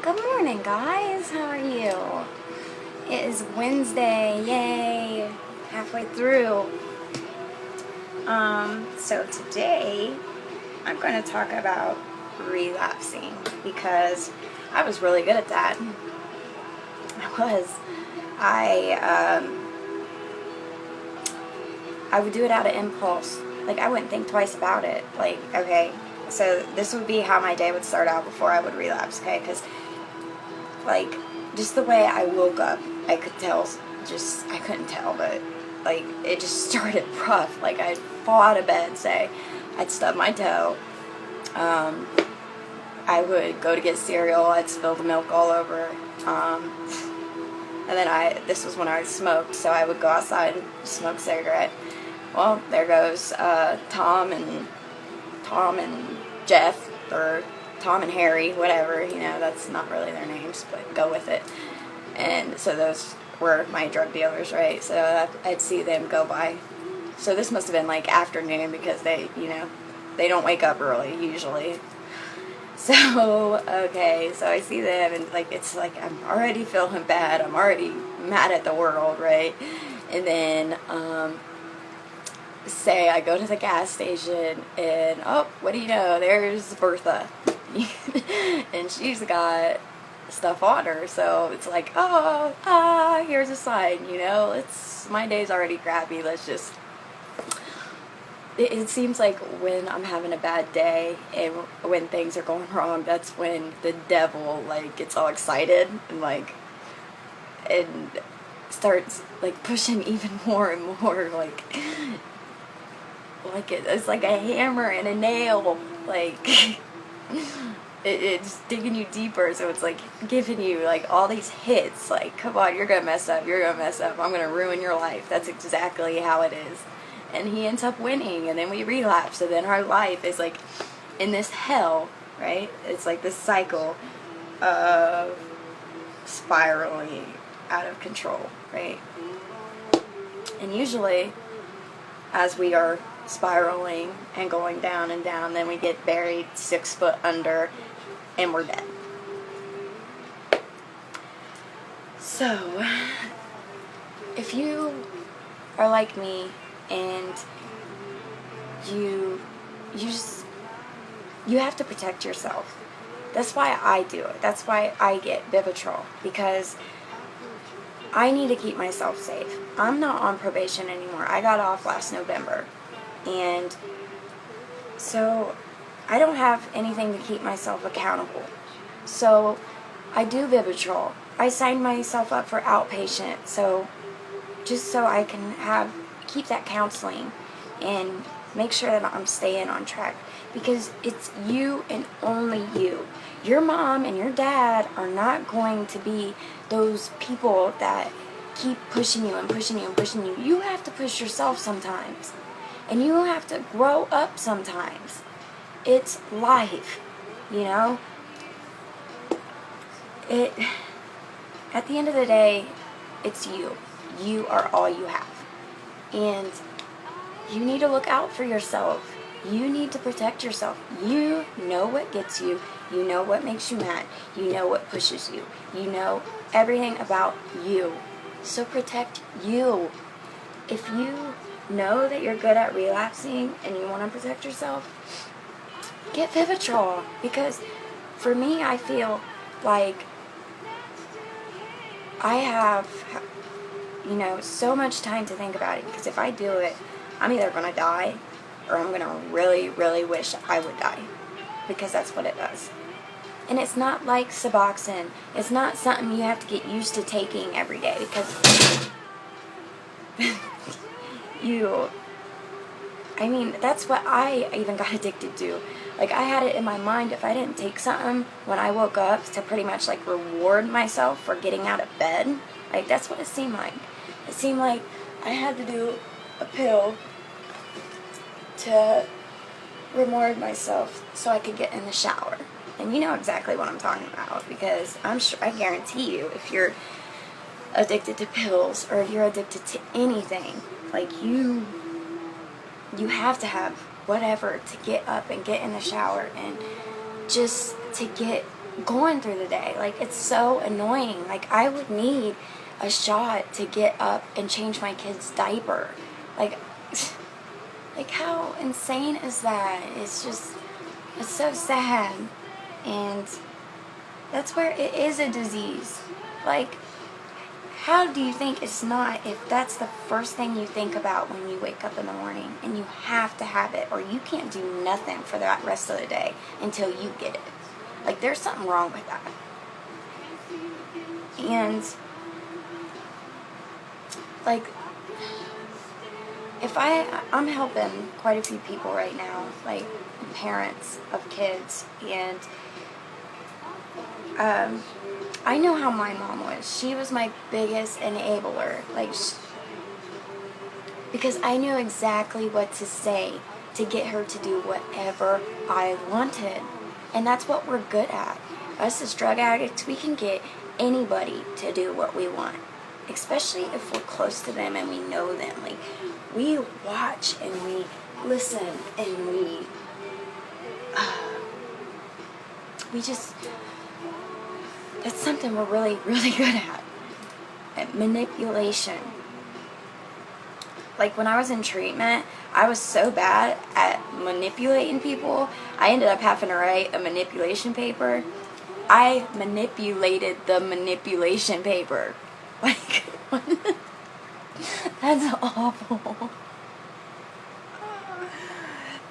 Good morning, guys. How are you? It is Wednesday. Yay! Halfway through. So today I'm going to talk about relapsing because I was really good at that. I would do it out of impulse. Like, I wouldn't think twice about it. Like, okay, so this would be how my day would start out before I would relapse, okay? Because, like, just the way I woke up, I could tell, I couldn't tell, but, like, it just started rough. Like, I'd fall out of bed, say, I'd stub my toe, I would go to get cereal, I'd spill the milk all over, and then this was when I smoked, so I would go outside and smoke a cigarette. Well, there goes Tom and Jeff, or Tom and Harry, whatever, that's not really their names, but go with it. And so those were my drug dealers, right? So I'd see them go by. So this must have been like afternoon because they don't wake up early usually. So, okay, so I see them and it's like I'm already feeling bad. I'm already mad at the world, right? And then, say I go to the gas station and, oh, what do you know, there's Bertha. And she's got stuff on her, so it's like, here's a sign, my day's already crappy, let's just, it seems like when I'm having a bad day and when things are going wrong, that's when the devil, gets all excited and starts, pushing even more and more, it's like a hammer and a nail, it's digging you deeper, so it's giving you all these hits, come on, you're gonna mess up, I'm gonna ruin your life. That's exactly how it is. And he ends up winning, and then we relapse, and then our life is in this hell, right? It's this cycle of spiraling out of control, right? And usually as we are spiraling and going down and down, then we get buried 6 foot under and we're dead. So if you are like me and you have to protect yourself, that's why I do it. That's why I get Vivitrol, because I need to keep myself safe. I'm not on probation anymore. I got off last November. And so I don't have anything to keep myself accountable. So I do Vivitrol. I signed myself up for outpatient, so just so I can keep that counseling and make sure that I'm staying on track. Because it's you and only you. Your mom and your dad are not going to be those people that keep pushing you and pushing you and pushing you. You have to push yourself sometimes. And you have to grow up sometimes. It's life, At the end of the day, it's you. You are all you have. And you need to look out for yourself. You need to protect yourself. You know what gets you. You know what makes you mad. You know what pushes you. You know everything about you. So protect you. If you know that you're good at relapsing and you want to protect yourself, get Vivitrol. Because for me, I feel like I have, so much time to think about it. Because if I do it, I'm either going to die or I'm going to really, really wish I would die. Because that's what it does. And it's not like Suboxone. It's not something you have to get used to taking every day. Because that's what I even got addicted to. I had it in my mind, if I didn't take something when I woke up to pretty much reward myself for getting out of bed, that's what it seemed like. It seemed like I had to do a pill to reward myself so I could get in the shower. And you know exactly what I'm talking about, because I guarantee you, if you're addicted to pills or if you're addicted to anything, you have to have whatever to get up and get in the shower and just to get going through the day. Like, it's so annoying. Like, I would need a shot to get up and change my kid's diaper. Like, like, how insane is that? It's just, it's so sad. And that's where it is a disease. Like, how do you think it's not if that's the first thing you think about when you wake up in the morning and you have to have it, or you can't do nothing for that rest of the day until you get it? Like, there's something wrong with that. And, like, if I'm helping quite a few people right now, like parents of kids, and I know how my mom was. She was my biggest enabler, like, because I knew exactly what to say to get her to do whatever I wanted. And that's what we're good at. Us as drug addicts, we can get anybody to do what we want, especially if we're close to them and we know them. Like, we watch and we listen and we just, that's something we're really, really good at manipulation. Like, when I was in treatment, I was so bad at manipulating people, I ended up having to write a manipulation paper. I manipulated the manipulation paper. Like, that's awful.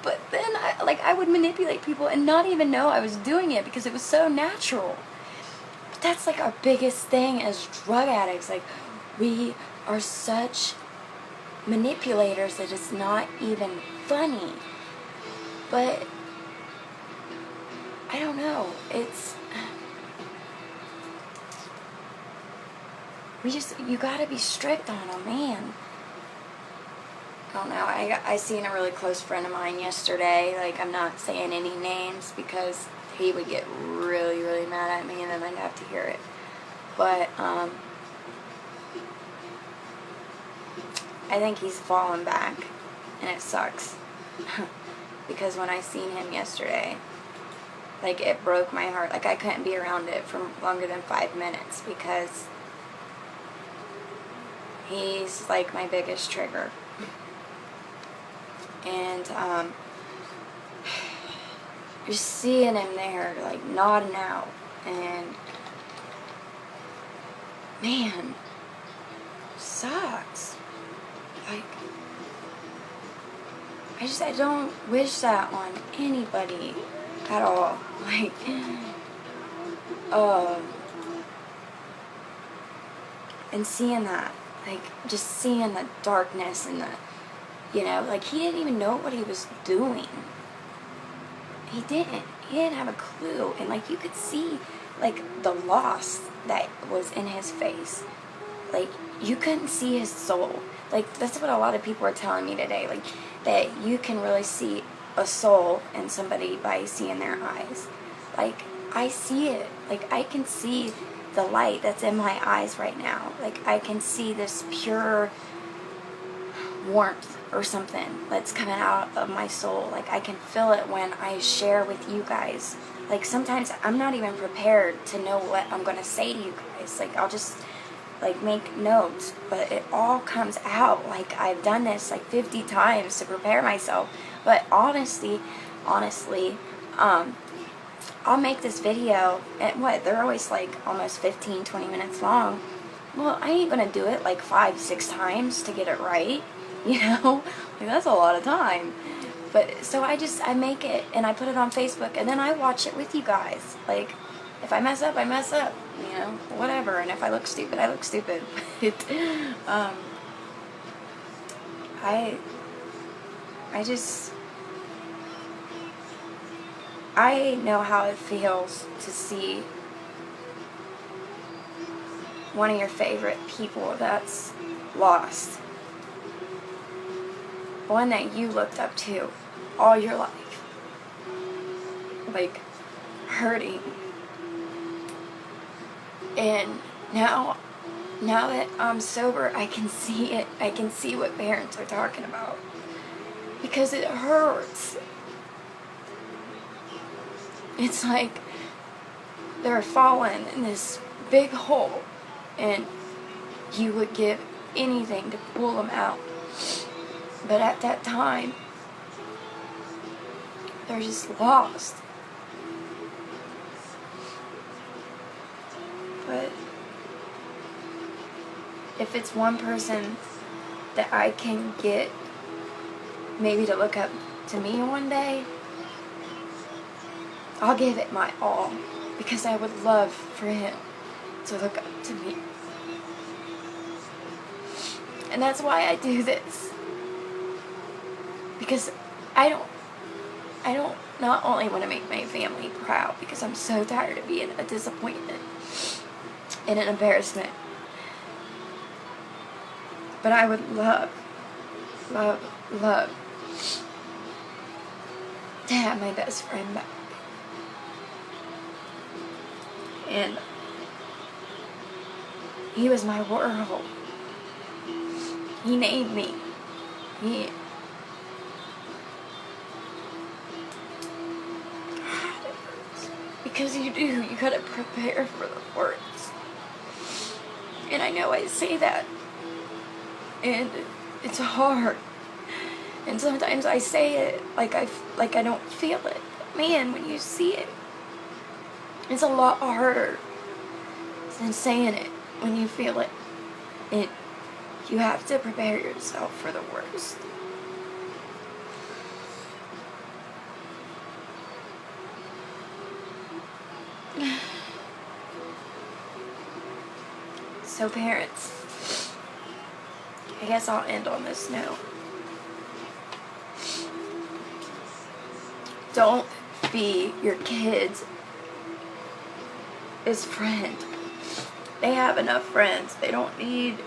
But then, I would manipulate people and not even know I was doing it because it was so natural. But that's, like, our biggest thing as drug addicts. Like, we are such manipulators that it's not even funny. But I don't know, it's, you gotta be strict on them, man. I don't know, I seen a really close friend of mine yesterday. Like, I'm not saying any names because he would get really, really mad at me and then I'd have to hear it. But, I think he's fallen back, and it sucks. Because when I seen him yesterday, like, it broke my heart. Like, I couldn't be around it for longer than 5 minutes because he's, like, my biggest trigger. And, just seeing him there, like, nodding out, and, man, sucks. Like, I don't wish that on anybody at all. Like, and seeing that, like, just seeing the darkness and the, like, he didn't even know what he was doing. He didn't have a clue. And, like, you could see, like, the loss that was in his face. Like, you couldn't see his soul. Like, that's what a lot of people are telling me today. Like, that you can really see a soul in somebody by seeing their eyes. Like, I see it. Like, I can see the light that's in my eyes right now. Like, I can see this pure warmth or something that's coming out of my soul. Like, I can feel it when I share with you guys. Like, sometimes I'm not even prepared to know what I'm going to say to you guys. Like, I'll just, like, make notes, but it all comes out. Like, I've done this, like, 50 times to prepare myself. But honestly, I'll make this video, and they're always, like, almost 15, 20 minutes long. Well, I ain't going to do it, like, 5, 6 times to get it right. Like, that's a lot of time. But, so I make it, and I put it on Facebook, and then I watch it with you guys. Like, if I mess up, I mess up, whatever. And if I look stupid, I look stupid. I know how it feels to see one of your favorite people that's lost. One that you looked up to all your life. Like, hurting. And now that I'm sober, I can see it. I can see what parents are talking about. Because it hurts. It's like, they're falling in this big hole, and you would give anything to pull them out. But at that time, they're just lost. But if it's one person that I can get maybe to look up to me one day, I'll give it my all, because I would love for him to look up to me. And that's why I do this. Because I don't not only want to make my family proud, because I'm so tired of being a disappointment and an embarrassment, but I would love to have my best friend back. And he was my world. He named me. Because you gotta prepare for the worst. And I know I say that, and it's hard. And sometimes I say it like I don't feel it. But man, when you see it, it's a lot harder than saying it when you feel it. And you have to prepare yourself for the worst. So parents, I guess I'll end on this note. Don't be your kids' friend. They have enough friends. They don't need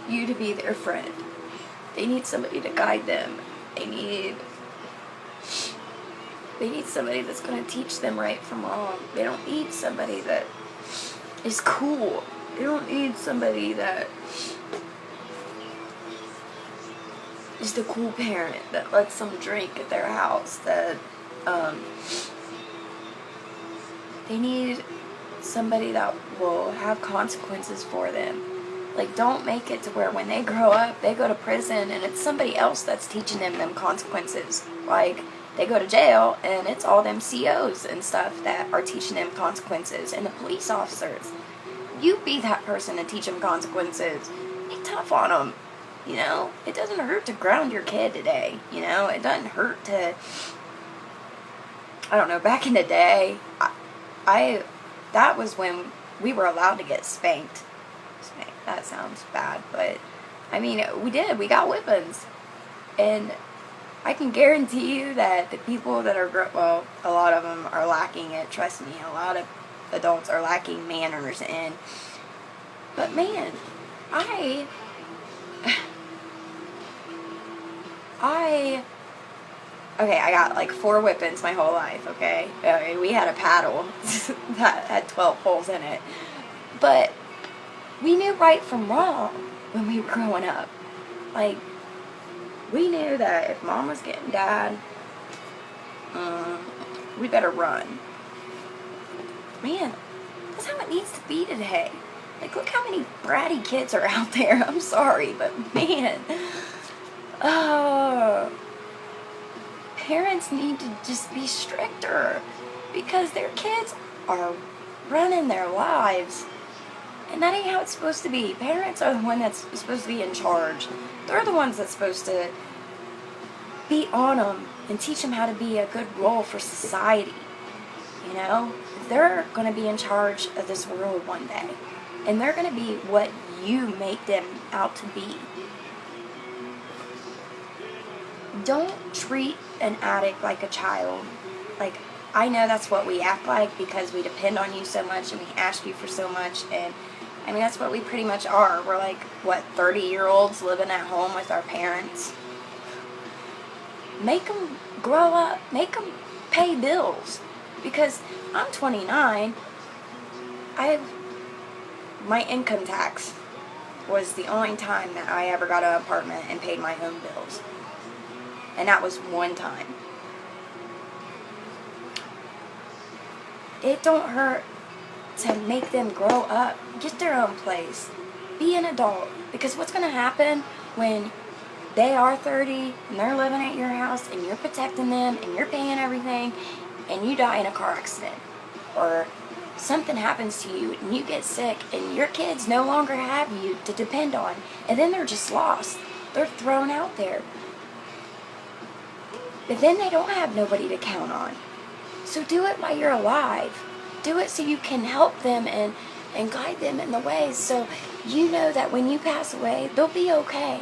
you to be their friend. They need somebody to guide them. They need somebody that's going to teach them right from wrong. They don't need somebody that is cool. They don't need somebody that is the cool parent that lets them drink at their house. That they need somebody that will have consequences for them. Like, don't make it to where when they grow up, they go to prison and it's somebody else that's teaching them consequences. Like, they go to jail and it's all them COs and stuff that are teaching them consequences, and the police officers. You be that person and teach them consequences. Be tough on them. You know, it doesn't hurt to ground your kid today. You know, it doesn't hurt to, I don't know, back in the day, that was when we were allowed to get spanked. That sounds bad, but I mean, we did. We got whippings. And I can guarantee you that the people that are, well, a lot of them are lacking it. Trust me, a lot of adults are lacking manners. But man, I got like 4 whippings my whole life, okay? We had a paddle that had 12 holes in it. But we knew right from wrong when we were growing up. Like, we knew that if mom was getting dad, we better run. Man, that's how it needs to be today. Like, look how many bratty kids are out there. I'm sorry, but man. Parents need to just be stricter, because their kids are running their lives. And that ain't how it's supposed to be. Parents are the one that's supposed to be in charge. They're the ones that's supposed to be on them and teach them how to be a good role for society. You know? They're going to be in charge of this world one day. And they're going to be what you make them out to be. Don't treat an addict like a child. Like, I know that's what we act like because we depend on you so much and we ask you for so much, and I mean, that's what we pretty much are. We're like, what, 30-year-olds living at home with our parents? Make them grow up. Make them pay bills. Because I'm 29. My income tax was the only time that I ever got an apartment and paid my own bills. And that was one time. It don't hurt to make them grow up, get their own place, be an adult. Because what's going to happen when they are 30 and they're living at your house and you're protecting them and you're paying everything and you die in a car accident or something happens to you and you get sick and your kids no longer have you to depend on, and then they're just lost. They're thrown out there. But then they don't have nobody to count on. So do it while you're alive. Do it so you can help them and guide them in the ways so you know that when you pass away, they'll be okay.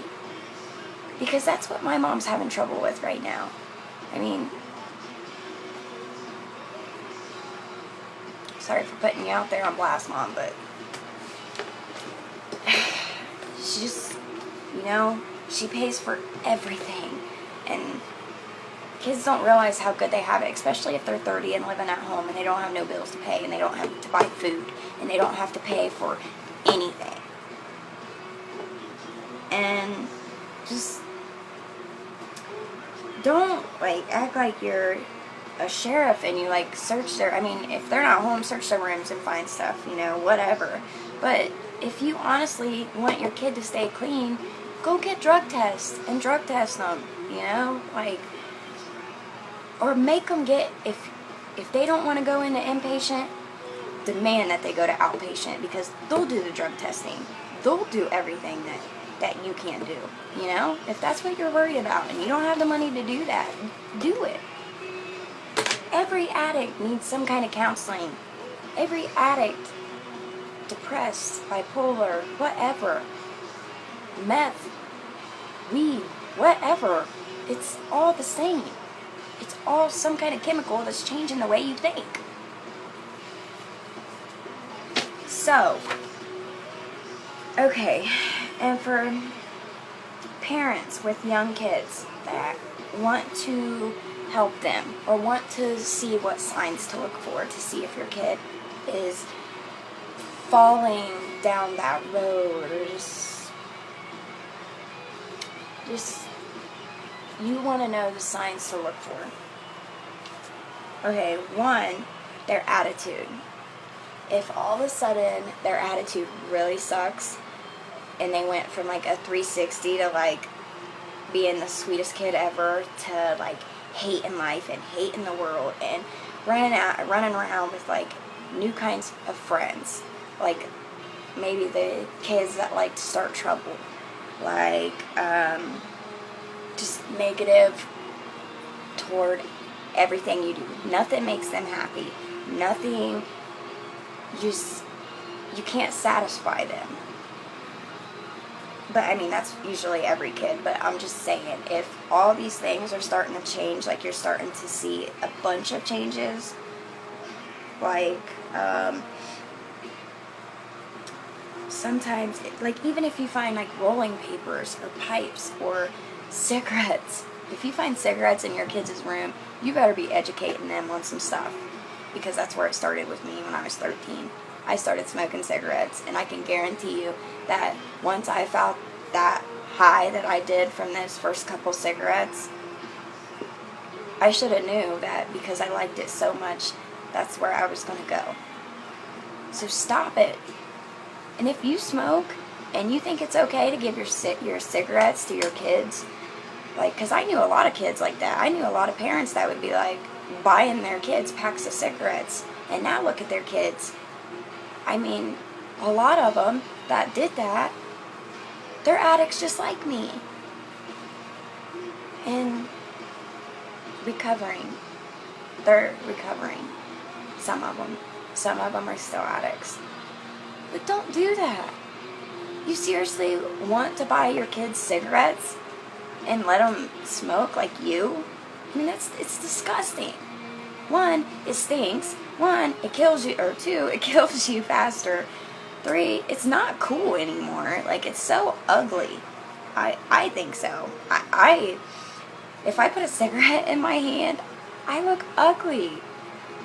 Because that's what my mom's having trouble with right now. I mean, sorry for putting you out there on blast, Mom, but she just, you know, she pays for everything. And kids don't realize how good they have it, especially if they're 30 and living at home and they don't have no bills to pay and they don't have to buy food and they don't have to pay for anything. And just don't, like, act like you're a sheriff and you, like, search their, I mean, if they're not home, search their rooms and find stuff, you know, whatever. But if you honestly want your kid to stay clean, go get drug tests and drug test them, you know, like, or make them get, if they don't want to go into inpatient, demand that they go to outpatient, because they'll do the drug testing. They'll do everything that you can't do, you know? If that's what you're worried about and you don't have the money to do that, do it. Every addict needs some kind of counseling. Every addict, depressed, bipolar, whatever, meth, weed, whatever, it's all the same. It's all some kind of chemical that's changing the way you think. So, okay, and for parents with young kids that want to help them or want to see what signs to look for to see if your kid is falling down that road or just you want to know the signs to look for. Okay, one, their attitude. If all of a sudden their attitude really sucks and they went from like a 360 to like being the sweetest kid ever to like hating life and hating the world and running around with like new kinds of friends, like maybe the kids that like to start trouble, like just negative toward everything you do. Nothing makes them happy. Nothing, you can't satisfy them. But I mean, that's usually every kid, but I'm just saying, if all these things are starting to change, like you're starting to see a bunch of changes, like, sometimes, like, even if you find, like, rolling papers or pipes or cigarettes, if you find cigarettes in your kids' room, you better be educating them on some stuff, because that's where it started with me when I was 13. I started smoking cigarettes, and I can guarantee you that once I felt that high that I did from those first couple cigarettes, I should have knew that because I liked it so much, that's where I was going to go. So stop it. And if you smoke and you think it's okay to give your cigarettes to your kids, like, because I knew a lot of kids like that. I knew a lot of parents that would be like buying their kids packs of cigarettes, and now look at their kids. I mean, a lot of them that did that, they're addicts just like me. And recovering. They're recovering. Some of them. Some of them are still addicts. But don't do that. You seriously want to buy your kids cigarettes and let them smoke like you? I mean, it's disgusting. One, it stinks. One, it kills you. Or two, it kills you faster. Three, it's not cool anymore. Like, it's so ugly. I think so. If I put a cigarette in my hand, I look ugly.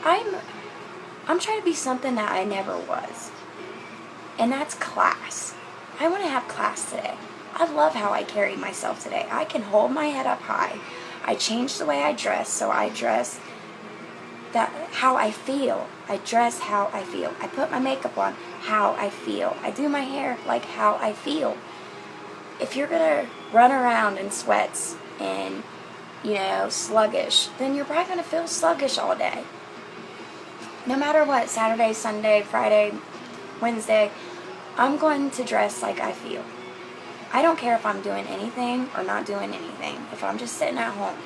I'm trying to be something that I never was. And that's class. I want to have class today. I love how I carry myself today. I can hold my head up high. I changed the way I dress, so I dress how I feel. I dress how I feel. I put my makeup on how I feel. I do my hair like how I feel. If you're gonna run around in sweats and, sluggish, then you're probably gonna feel sluggish all day. No matter what, Saturday, Sunday, Friday, Wednesday, I'm going to dress like I feel. I don't care if I'm doing anything or not doing anything. If I'm just sitting at home,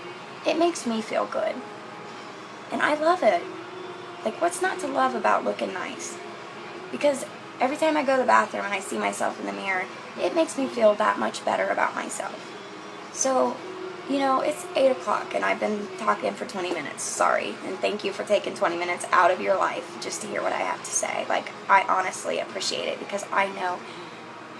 it makes me feel good. And I love it. Like, what's not to love about looking nice? Because every time I go to the bathroom and I see myself in the mirror, it makes me feel that much better about myself. So, it's 8 o'clock and I've been talking for 20 minutes. Sorry. And thank you for taking 20 minutes out of your life just to hear what I have to say. Like, I honestly appreciate it because I know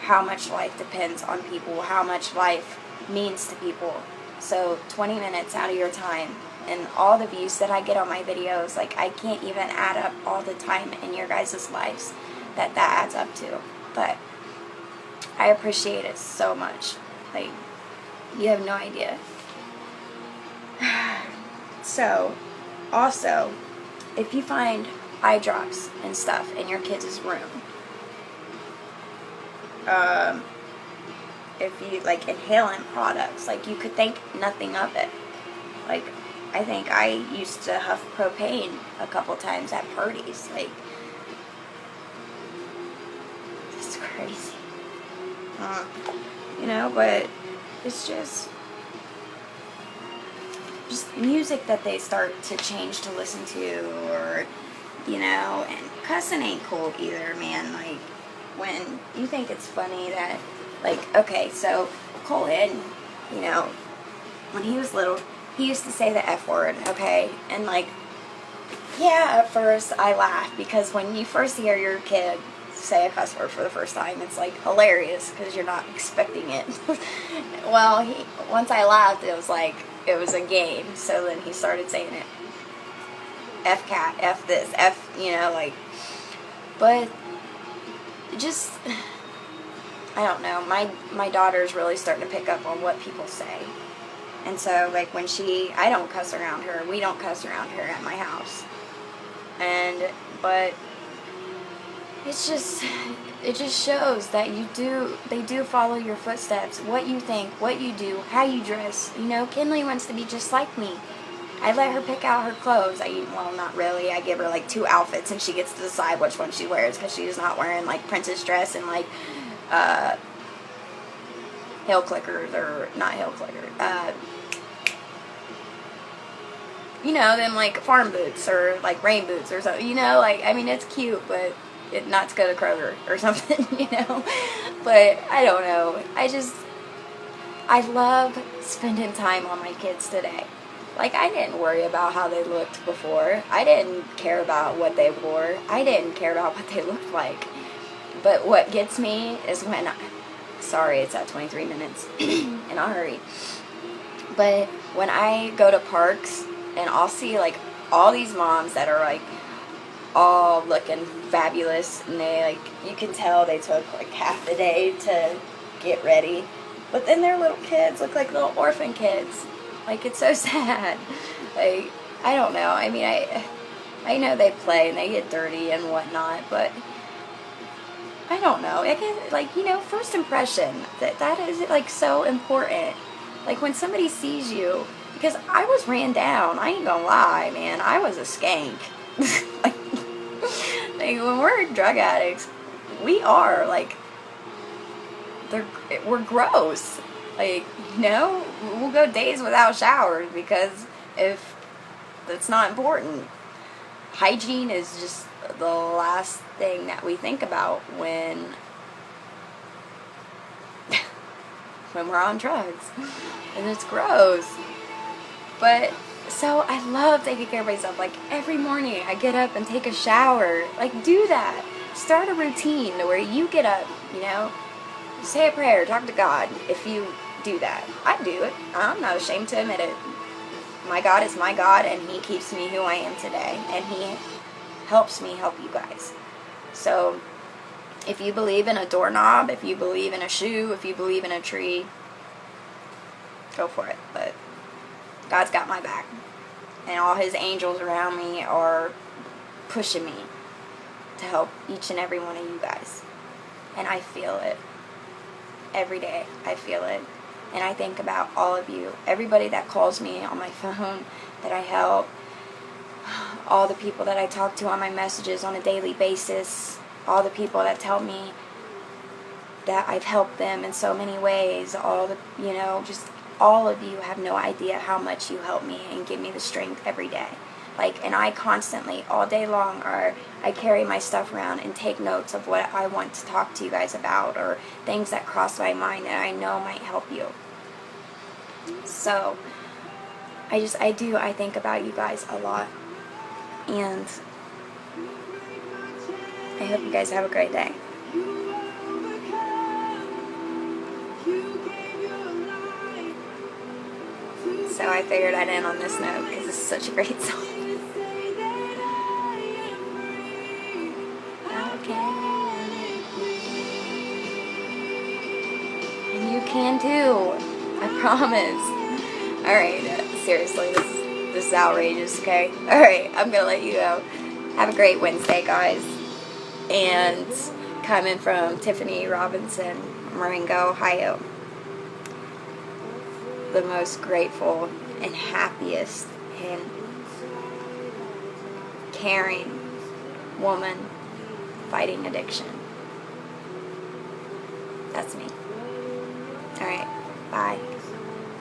how much life depends on people, how much life means to people. So 20 minutes out of your time and all the views that I get on my videos, like, I can't even add up all the time in your guys' lives that adds up to. But I appreciate it so much. Like, you have no idea. So, also, if you find eye drops and stuff in your kids' room, if you, like, inhalant products, like, you could think nothing of it. Like, I think I used to huff propane a couple times at parties. Like, it's crazy. But it's just music that they start to change to listen to, or, and cussing ain't cool either, man. Like, when you think it's funny that, like, okay, so Colin, when he was little, he used to say the F word, okay? And, like, yeah, at first I laughed because when you first hear your kid say a cuss word for the first time, it's, like, hilarious because you're not expecting it. Well, once I laughed, it was like, it was a game. So then he started saying it. F cat, F this, F, but just, I don't know, my daughter's really starting to pick up on what people say. And so, like, when I don't cuss around her, we don't cuss around her at my house. But it just shows that they do follow your footsteps, what you think, what you do, how you dress. Kinley wants to be just like me. I let her pick out her clothes. Well, not really. I give her, like, 2 outfits, and she gets to decide which one she wears, because she's not wearing, like, princess dress and, like, hill clickers, or not hill clickers, them, like, farm boots, or, like, rain boots, or something, it's cute, but not to go to Kroger, or something, but I don't know, I love spending time on my kids today. Like, I didn't worry about how they looked before. I didn't care about what they wore. I didn't care about what they looked like. But what gets me is when sorry, it's at 23 minutes, and I'll hurry. But when I go to parks, and I'll see, like, all these moms that are, like, all looking fabulous, and they, like, you can tell they took, like, half the day to get ready. But then their little kids look like little orphan kids. Like, it's so sad. Like, I don't know. I mean, I know they play and they get dirty and whatnot, but I don't know. I guess, like, first impression, that is, like, so important. Like, when somebody sees you, because I was ran down. I ain't gonna lie, man. I was a skank. like, when we're drug addicts, we are, like, we're gross. Like, we'll go days without showers because if that's not important. Hygiene is just the last thing that we think about when we're on drugs. And it's gross. But, so I love taking care of myself. Like, every morning I get up and take a shower. Like, do that. Start a routine where you get up, say a prayer, talk to God. If you do that, I do it. I'm not ashamed to admit it. My God is my God, and He keeps me who I am today, and He helps me help you guys. So, if you believe in a doorknob, if you believe in a shoe, if you believe in a tree, go for it. But God's got my back. and all his angels around me are pushing me to help each and every one of you guys. And I feel it. Every day, I feel it. And I think about all of you. Everybody that calls me on my phone that I help. All the people that I talk to on my messages on a daily basis. All the people that tell me that I've helped them in so many ways. All the, just all of you have no idea how much you help me and give me the strength every day. And I constantly, all day long, I carry my stuff around and take notes of what I want to talk to you guys about, or things that cross my mind that I know might help you. So, I think about you guys a lot. And I hope you guys have a great day. So I figured I'd end on this note because it's such a great song. And you can too. I promise. Alright, seriously, this is outrageous, okay? Alright, I'm gonna let you go. Have a great Wednesday, guys. And coming from Tiffany Robinson, Marengo, Ohio. The most grateful and happiest and caring woman fighting addiction. That's me. Alright, bye.